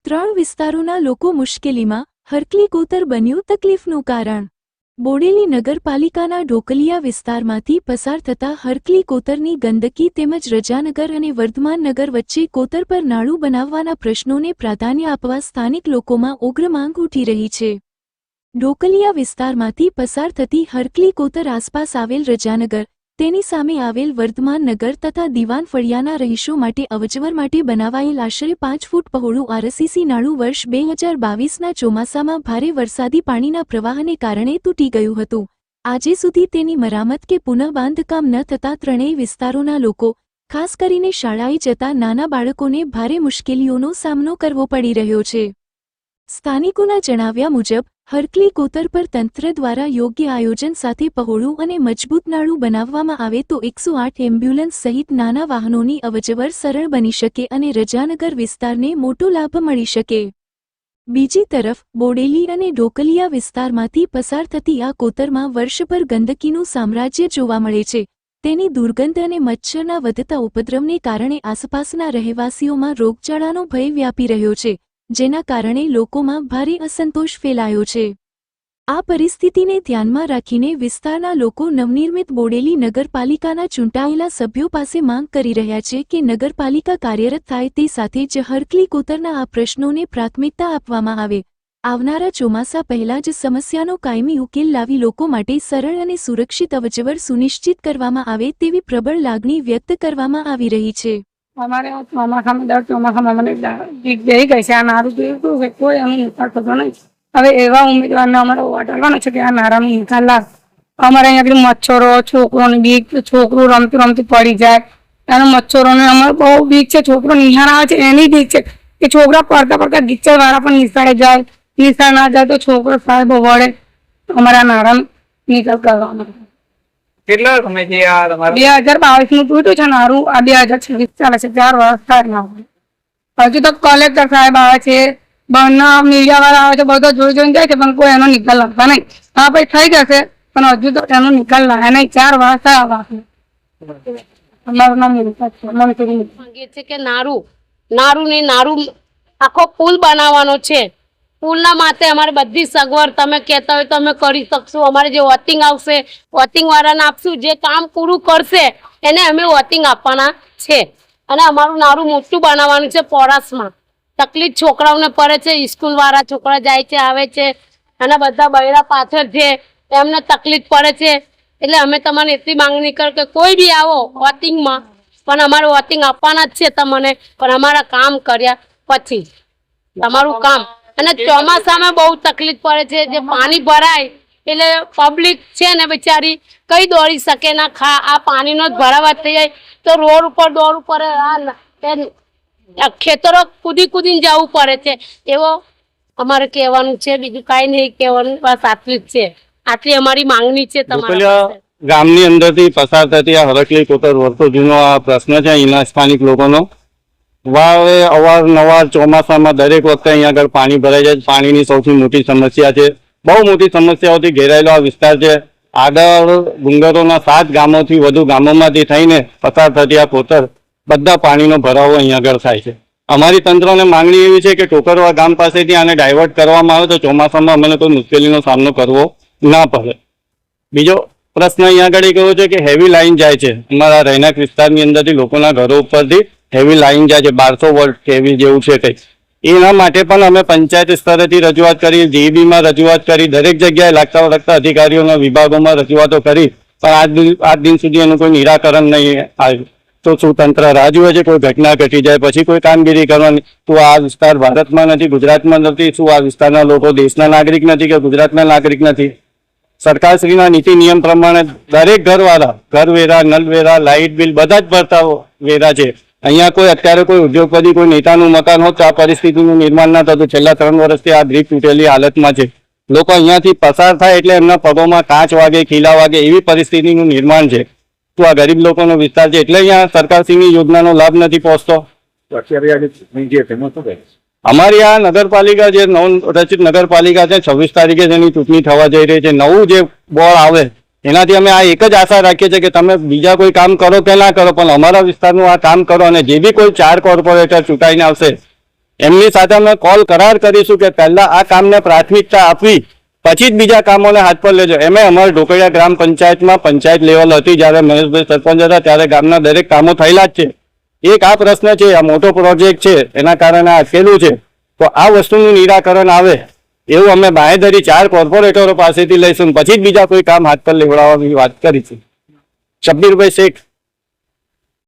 ત્રણ વિસ્તારોના લોકો મુશ્કેલીમાં, હરકલી કોતર બન્યું તકલીફનું કારણ। બોડેલી નગરપાલિકાના ઢોકલિયા વિસ્તારમાંથી પસાર થતા હરકલી કોતરની ગંદકી તેમજ રજાનગર અને વર્ધમાન નગર વચ્ચે કોતર પર નાળું બનાવવાના પ્રશ્નોને પ્રાધાન્ય આપવા સ્થાનિક લોકોમાં ઉગ્ર માંગ ઉઠી રહી છે। ઢોકલિયા વિસ્તારમાંથી પસાર થતી હરકલી કોતર આસપાસ આવેલ રજાનગર, તેની સામે આવેલ વર્ધમાન નગર તથા દીવાન ફળિયાના રહીશો માટે અવરજવર માટે બનાવાયેલ આશરે 5 ફૂટ પહોળું આરસીસી નાળું વર્ષ 2022ના ચોમાસામાં ભારે વરસાદી પાણીના પ્રવાહને કારણે તૂટી ગયું હતું। આજે સુધી તેની મરામત કે પુનઃબાંધકામ ન થતાં ત્રણેય વિસ્તારોના લોકો, ખાસ કરીને શાળાએ જતા નાના બાળકોને ભારે મુશ્કેલીઓનો સામનો કરવો પડી રહ્યો છે। સ્થાનિકોના જણાવ્યા મુજબ હરકલી કોતર પર તંત્ર દ્વારા યોગ્ય આયોજન સાથે પહોળું અને મજબૂત નાળું બનાવવામાં આવે તો 108 એમ્બ્યુલન્સ સહિત નાના વાહનોની અવરજવર સરળ બની શકે અને રજાનગર વિસ્તારને મોટો લાભ મળી શકે। બીજી તરફ બોડેલી અને ઢોકલિયા વિસ્તારમાંથી પસાર થતી આ કોતરમાં વર્ષભર ગંદકીનું સામ્રાજ્ય જોવા મળે છે। તેની દુર્ગંધ અને મચ્છરના વધતા ઉપદ્રવને કારણે આસપાસના રહેવાસીઓમાં રોગચાળાનો ભય વ્યાપી રહ્યો છે, જેના કારણે લોકોમાં ભારે અસંતોષ ફેલાયો છે। આ પરિસ્થિતિને ધ્યાનમાં રાખીને વિસ્તારના લોકો નવનિર્મિત બોડેલી નગરપાલિકાના ચૂંટાયેલા સભ્યો પાસે માંગ કરી રહ્યા છે કે નગરપાલિકા કાર્યરત થાય તે સાથે જ હરકલી કોતરના આ પ્રશ્નોને પ્રાથમિકતા આપવામાં આવે। આવનારા ચોમાસા પહેલા જ સમસ્યાનો કાયમી ઉકેલ લાવી લોકો માટે સરળ અને સુરક્ષિત અવરજવર સુનિશ્ચિત કરવામાં આવે તેવી પ્રબળ લાગણી વ્યક્ત કરવામાં આવી રહી છે। हमारे ચોમાસામાં દર ચોમાસામાં મને દીક બેહી ગઈ છે। આ નારું જોયું કે કોઈ એનો નિકાલ થતો નહીં। હવે એવા ઉમેદવારને અમારે વોટ આપવાનો છે કે આ નારાનો નિકાલ લાવ। અમારે અહીંયા મચ્છરો, છોકરોની બીક, છોકરું રમતું રમતું પડી જાય, એનો મચ્છરોને અમારે બહુ બીક છે। છોકરો નિહાળ આવે છે એની બીક છે કે છોકરા પડતા પડતા ગીચર વાળા પણ નિશાળે જાય, નિશાળ ના જાય તો છોકરો સાહેબ વળે। અમારે આ નારાનો નિકાલ કરવાનો કેટલા સમય થી આ તમારું 2022 નું તૂટ્યું છે નારું। આ 2026 ચાલે છે, 4 વર્ષ થાય। હજુ તો કલેક્ટર સાહેબ આવે છે, બહારના મીડિયા વાળા આવે છે, બધા જોઈ જોઈને જાય છે, પણ કોઈ એનો નિકાલ લાવતા નહીં। હા ભાઈ થઈ જશે, પણ હજુ તો એનો નિકાલ લાવે નહીં। 4 વર્ષ થયા અમારું નામ માંગીએ છે કે નારું આખો પુલ બનાવવાનો છે। પુલના માથે અમારે બધી સગવડ તમે કહેતા હોય તો અમે કરી શકશું। અમારે જે વોટિંગ આવશે, વોટિંગ વાળાને આપશું, જે કામ પૂરું કરશે એને અમે વોટિંગ આપવાના છે। અને અમારું નારું મોટું બનાવવાનું છે। પોરાસમાં તકલીફ છોકરાઓને પડે છે, સ્કૂલ વાળા છોકરા જાય છે આવે છે અને બધા બૈરા પાછળ છે એમને તકલીફ પડે છે। એટલે અમે તમને એટલી માંગણી કર કે કોઈ બી આવો વોટિંગમાં, પણ અમારે વોટિંગ આપવાના જ છે તમને, પણ અમારા કામ કર્યા પછી તમારું કામ। અને ચોમાસામાં બહુ તકલીફ પડે છે, જે પાણી ભરાય એટલે પબ્લિક છે ને બિચારી કઈ દોડી શકે ના। આ પાણીનો જ ભરાવા થઈ જાય તો રોડ ઉપર દોડવું પડે, ખેતરો કૂદીને જવું પડે છે। એવો અમારે કહેવાનું છે, બીજું કાંઈ નહીં કહેવાનું, બસ આટલી જ છે। આટલી અમારી માંગણી છે તમારા ગામની અંદરથી પસાર થતી આ હરકલી કોતર વર્ષો જૂનો આ પ્રશ્ન છે અહીંના સ્થાનિક લોકોનો। અવારનવાર ચોમાસામાં દરેક વખતે અહીંયા આગળ પાણી ભરાઈ જાય। પાણીની સૌથી મોટી સમસ્યા છે, બહુ મોટી સમસ્યાઓથી ઘેરાયેલો આ વિસ્તાર છે। આગળ ડુંગરોના 7 ગામોથી વધુ ગામોમાંથી થઈને પસાર થતી આ કોતર બધા પાણીનો ભરાવો અહીંયા આગળ થાય છે। અમારી તંત્રને માંગણી એવી છે કે ટોકરવા ગામ પાસેથી આને ડાયવર્ટ કરવામાં આવે તો ચોમાસામાં અમને કોઈ મુશ્કેલીનો સામનો કરવો ના પડે। બીજો પ્રશ્ન અહીંયા આગળ એ કહ્યો છે કે હેવી લાઈન જાય છે અમારા રહેણાંક વિસ્તારની અંદરથી, લોકોના ઘરો ઉપરથી હેવી લાઈન જાય છે, 1200 વોલ્ટ કેવી જેવું છે કંઈક। એના માટે પણ અમે પંચાયત સ્તરેથી રજૂઆત કરી, જીઈબીમાં રજૂઆત કરી, દરેક જગ્યાએ લાગતા અધિકારીઓના વિભાગોમાં રજૂઆતો કરી, પણ આજ દિન સુધી એનું કોઈ નિરાકરણ નહીં આવ્યું। તો શું તંત્ર રાહ જુએ છે કોઈ ઘટના ઘટી જાય પછી કોઈ કામગીરી કરવાની? તો આ વિસ્તાર ભારતમાં નથી, ગુજરાતમાં નથી? શું આ વિસ્તારના લોકો દેશના નાગરિક નથી કે ગુજરાતના નાગરિક નથી? સરકારશ્રીના નીતિ નિયમ પ્રમાણે દરેક ઘરવાળા ઘરવેરા, નલવેરા, લાઇટ બિલ બધા જ ભરતા વેરા છે। અહીંયા કોઈ અત્યારે કોઈ ઉદ્યોગપતિ, કોઈ નેતાનું મકાન હોત તો આ પરિસ્થિતિનું નિર્માણ ના થતું। છેલ્લા 3 વર્ષથી આ બ્રિક તૂટેલી હાલતમાં છે। લોકો અહીંયાથી પસાર થાય એટલે એમના પગોમાં કાચ વાગે, ખીલા વાગે એવી પરિસ્થિતિનું નિર્માણ છે। તો આ ગરીબ લોકોનો વિસ્તાર છે એટલે અહીંયા સરકારશ્રીની યોજનાનો લાભ નથી પહોંચતો। અમારી આ નગરપાલિકા જે નવરચિત નગરપાલિકા છે 26 તારીખે જેની ચૂંટણી થવા જઈ રહી છે, નવું જે બોર્ડ આવે એનાથી અમે આ એક જ આશા રાખીએ છીએ કે તમે બીજા કોઈ કામ કરો કે ના કરો, પણ અમારા વિસ્તારનું આ કામ કરો। અને જે બી કોઈ 4 કોર્પોરેટર ચૂંટાઈને આવશે એમની સાથે અમે કોલ કરાર કરીશું કે પહેલા આ કામને પ્રાથમિકતા આપવી પછી જ બીજા કામોને હાથ પર લેજો. એમે અમારા ઢોકળિયા ગ્રામ પંચાયતમાં પંચાયત લેવલ હતી જ્યારે મહેશભાઈ સરપંચ હતા ત્યારે ગામના દરેક કામો થયેલા જ છે. એક આ પ્રશ્ન છે, આ મોટો પ્રોજેક્ટ છે એના કારણે આ અટકેલું છે, તો આ વસ્તુનું નિરાકરણ આવે એવું અમે બાંહેધરી 4 કોર્પોરેટરો પાસેથી લઈશું, પછી જ બીજા કોઈ કામ હાથ પર લેવડાવવાની વાત કરીશું. શબ્બીરભાઈ શેખ.